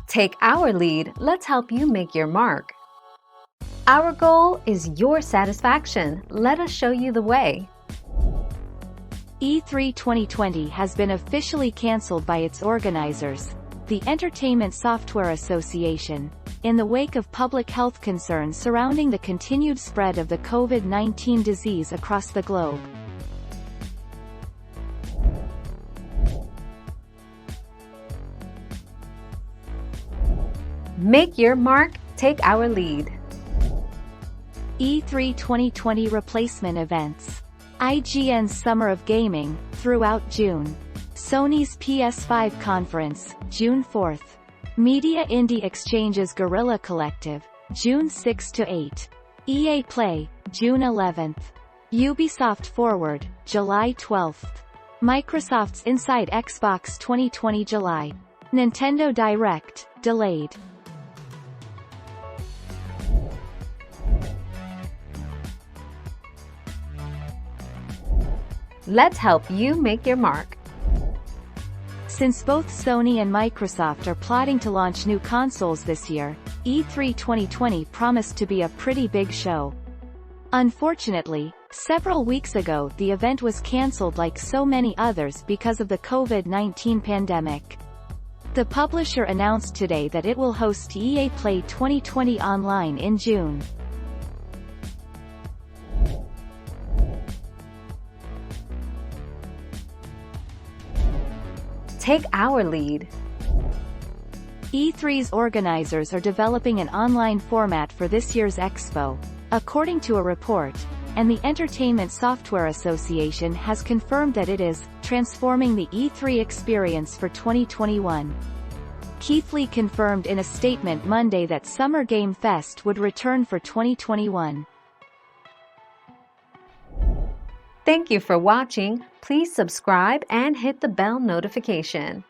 Take our lead, let's help you make your mark. Our goal is your satisfaction. Let us show you the way. E3 2020 has been officially cancelled by its organizers, the Entertainment Software Association, in the wake of public health concerns surrounding the continued spread of the COVID-19 disease across the globe. Make your mark, take our lead. E3 2020 replacement events. IGN's Summer of Gaming, throughout June. Sony's PS5 conference, June 4th. Media Indie Exchange's Guerrilla Collective, June 6 to 8. EA Play, June 11th. Ubisoft Forward, July 12th. Microsoft's Inside Xbox 2020 July. Nintendo Direct, delayed. Let's help you make your mark. Since both Sony and Microsoft are plotting to launch new consoles this year, E3 2020 promised to be a pretty big show. Unfortunately, several weeks ago the event was cancelled like so many others because of the COVID-19 pandemic. The publisher announced today that it will host EA Play 2020 online in June. Take our lead. E3's organizers are developing an online format for this year's expo, according to a report, and the Entertainment Software Association has confirmed that it is transforming the E3 experience for 2021. Keith Lee confirmed in a statement Monday that Summer Game Fest would return for 2021. Thank you for watching. Please subscribe and hit the bell notification.